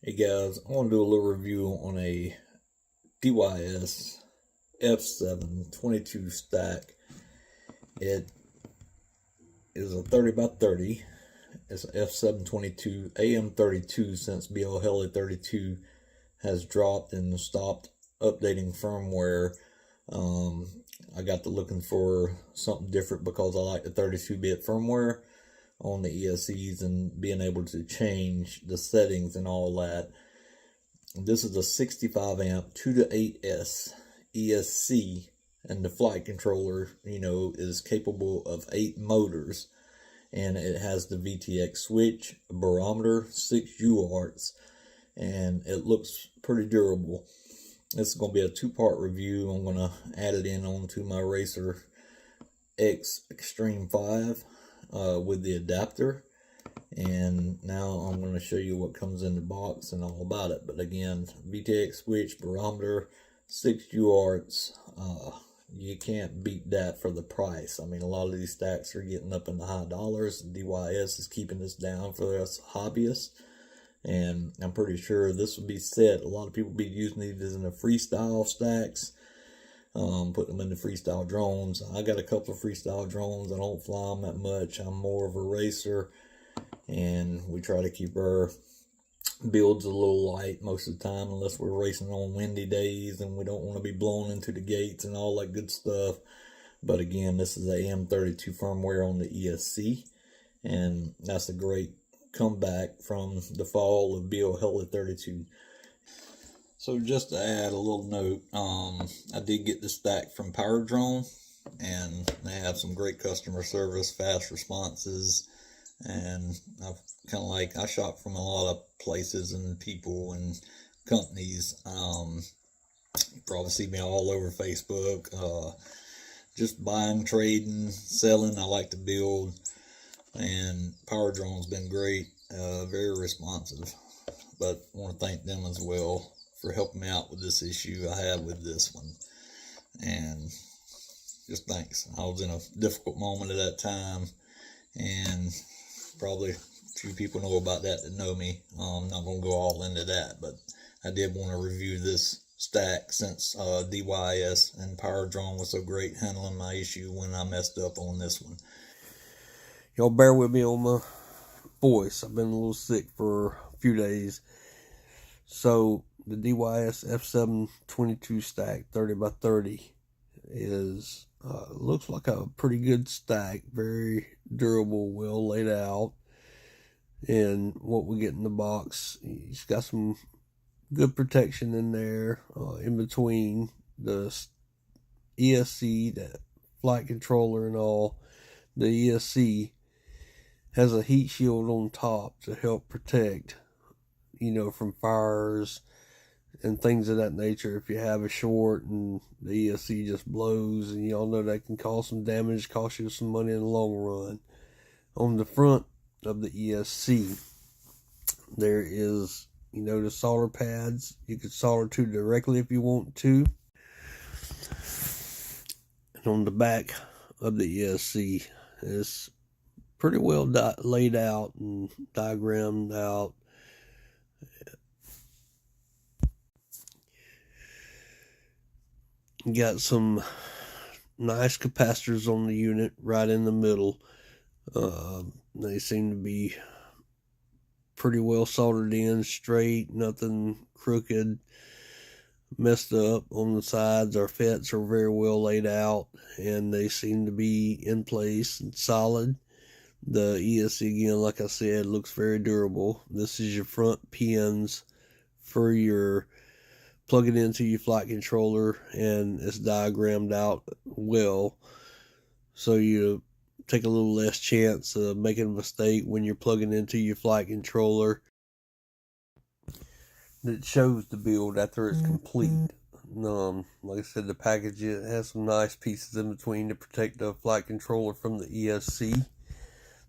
Hey guys, I want to do a little review on a DYS F722 stack. It is a 30 by 30. It's an F722 AM32 since BLHeli32 has dropped and stopped updating firmware. I got to looking for something different because I like the 32-bit firmware on the ESCs and being able to change the settings and all that. This is a 65 amp 2 to 8S ESC, and the flight controller, is capable of 8 motors, and it has the VTX switch, a barometer, 6 UARTs, and it looks pretty durable. This is going to be a 2-part review. I'm going to add it in onto my Racer X Extreme 5 with the adapter, and now I'm going to show you what comes in the box and all about it. But again, VTX switch, barometer, 6 UARTs, you can't beat that for the price. I mean, a lot of these stacks are getting up in the high dollars. DYS is keeping this down for us hobbyists, and I'm pretty sure this will be set. A lot of people be using these in the Freestyle stacks, putting them in the Freestyle drones. I got a couple of Freestyle drones. I don't fly them that much. I'm more of a racer, and we try to keep our builds a little light most of the time, unless we're racing on windy days and we don't want to be blown into the gates and all that good stuff. But again, this is a AM32 firmware on the ESC, and that's a great comeback from the fall of BLHeli32. So just to add a little note, I did get the stack from Power Drone, and they have some great customer service, fast responses, and I shop from a lot of places and people and companies. You probably see me all over Facebook, just buying, trading, selling. I like to build, and Power Drone's been great, very responsive. But I want to thank them as well for helping me out with this issue I had with this one. And just thanks. I was in a difficult moment at that time, and probably a few people know about that that know me. I'm not going to go all into that, but I did want to review this stack since DYS and Power Drone was so great handling my issue when I messed up on this one. Y'all bear with me on my voice. I've been a little sick for a few days. So the DYS F722 stack 30 by 30 is looks like a pretty good stack, very durable, well laid out. And what we get in the box, it's got some good protection in there, in between the ESC, the flight controller and all. The ESC has a heat shield on top to help protect, from fires and things of that nature. If you have a short and the ESC just blows, and y'all know that can cause some damage, cost you some money in the long run. On the front of the ESC, there is, the solder pads. You can solder to directly if you want to. And on the back of the ESC is pretty well laid out and diagrammed out. Got some nice capacitors on the unit right in the middle. They seem to be pretty well soldered in, straight, nothing crooked, messed up on the sides. Our FETs are very well laid out, and they seem to be in place and solid. The ESC, again, like I said, looks very durable. This is your front pins for your plug it into your flight controller, and it's diagrammed out well, so you take a little less chance of making a mistake when you're plugging into your flight controller. It shows the build after it's complete. Like I said, the package, it has some nice pieces in between to protect the flight controller from the ESC.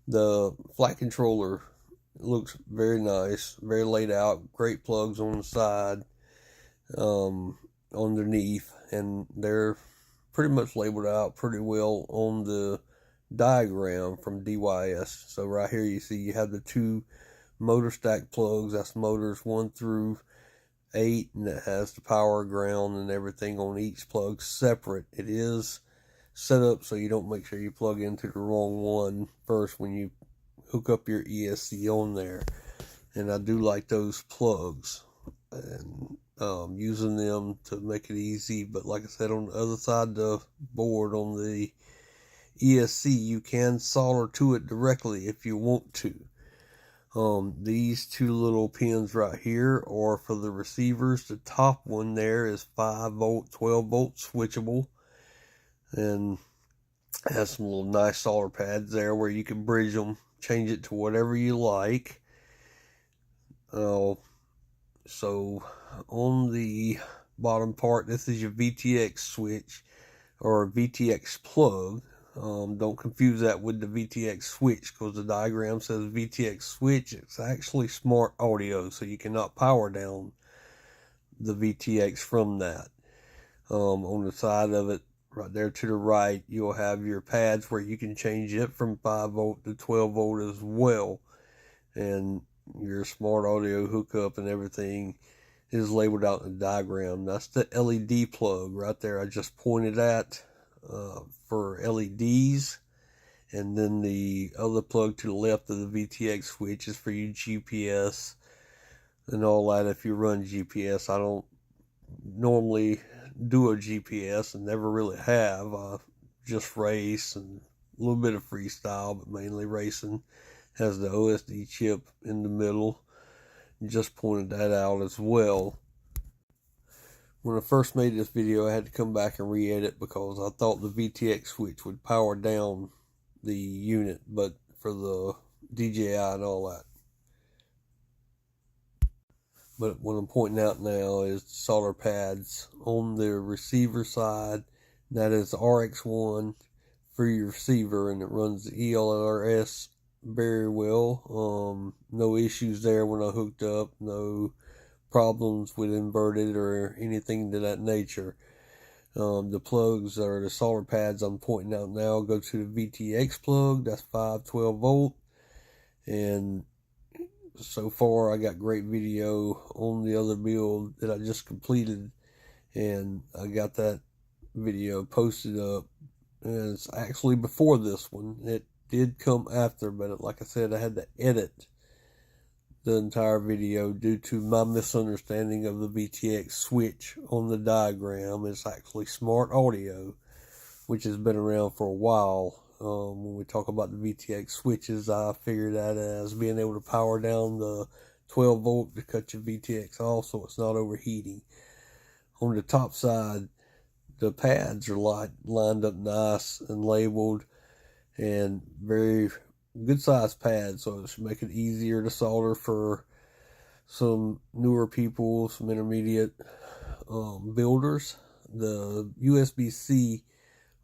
The flight controller looks very nice, very laid out, great plugs on the side, underneath, and they're pretty much labeled out pretty well on the diagram from DYS. So right here you see you have the two motor stack plugs. That's motors 1 through 8, and it has the power, ground, and everything on each plug separate. It is set up so you don't make sure you plug into the wrong one first when you hook up your ESC on there. And I do like those plugs, and using them to make it easy. But like I said, on the other side of the board on the ESC, you can solder to it directly if you want to. These two little pins right here are for the receivers. The top one there is 5 volt, 12 volt switchable, and has some little nice solder pads there where you can bridge them, change it to whatever you like. So on the bottom part, this is your VTX switch or VTX plug. Don't confuse that with the VTX switch, because the diagram says VTX switch. It's actually smart audio, so you cannot power down the VTX from that. On the side of it, right there to the right, you'll have your pads where you can change it from 5 volt to 12 volt as well. And your smart audio hookup and everything is labeled out in the diagram. That's the LED plug right there I just pointed at for LEDs. And then the other plug to the left of the VTX switch is for your GPS and all that. If you run GPS, I don't normally do a GPS and never really have. Just race and a little bit of freestyle, but mainly racing. Has the OSD chip in the middle. Just pointed that out as well. When I first made this video, I had to come back and re-edit because I thought the VTX switch would power down the unit, but for the DJI and all that. But what I'm pointing out now is solder pads on the receiver side. That is RX1 for your receiver, and it runs the ELRS very well. No issues there when I hooked up. No problems with inverted or anything to that nature. The plugs or the solder pads I'm pointing out now go to the VTX plug. That's 512 volt. And so far I got great video on the other build that I just completed, and I got that video posted up. And it's actually before this one. It did come after, but like I said, I had to edit the entire video due to my misunderstanding of the VTX switch on the diagram. It's actually smart audio, which has been around for a while. When we talk about the VTX switches, I figure that as being able to power down the 12 volt to cut your VTX off so it's not overheating. On the top side, the pads are lined up nice and labeled, and very good size pads, so it should make it easier to solder for some newer people, some intermediate builders. The USB-C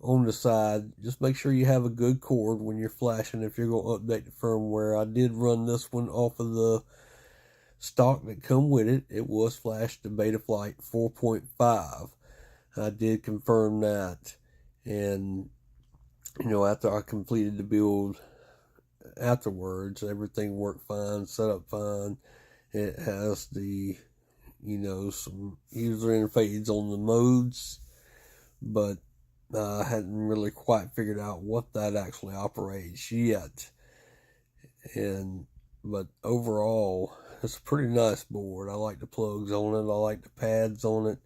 on the side, just make sure you have a good cord when you're flashing if you're going to update the firmware. I did run this one off of the stock that come with it. It was flashed to Betaflight 4.5. I did confirm that, and after I completed the build afterwards, everything worked fine, set up fine. It has the some user interface on the modes, but I hadn't really quite figured out what that actually operates yet. But overall, it's a pretty nice board. I like the plugs on it. I like the pads on it.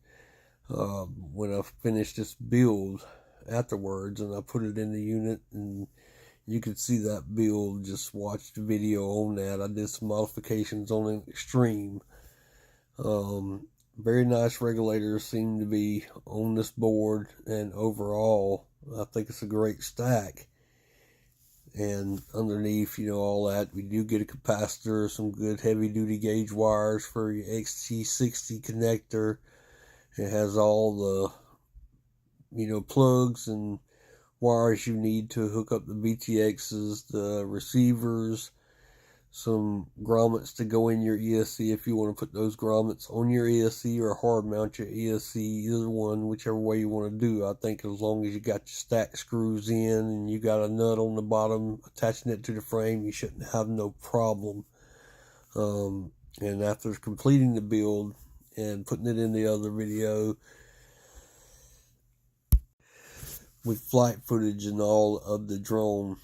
When I finished this build afterwards and I put it in the unit, and you could see that build, just watch the video on that. I did some modifications on an extreme. Very nice regulators seem to be on this board, and overall I think it's a great stack. And underneath, all that, we do get a capacitor, some good heavy duty gauge wires for your XT60 connector. It has all the plugs and wires you need to hook up the VTXs, the receivers, some grommets to go in your ESC if you want to put those grommets on your ESC or hard mount your ESC, either one, whichever way you want to do. I think as long as you got your stack screws in and you got a nut on the bottom attaching it to the frame, you shouldn't have no problem And after completing the build and putting it in the other video, with flight footage and all of the drone,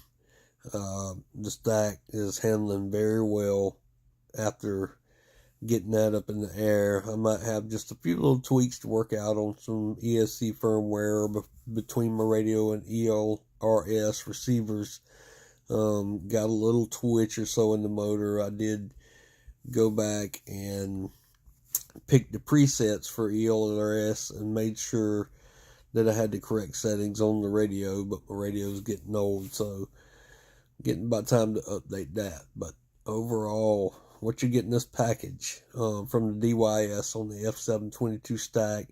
the stack is handling very well after getting that up in the air. I might have just a few little tweaks to work out on some ESC firmware between my radio and ELRS receivers. Got a little twitch or so in the motor. I did go back and pick the presets for ELRS and made sure that I had the correct settings on the radio, but my radio is getting old, so getting about time to update that. But overall, what you get in this package from the DYS on the F722 stack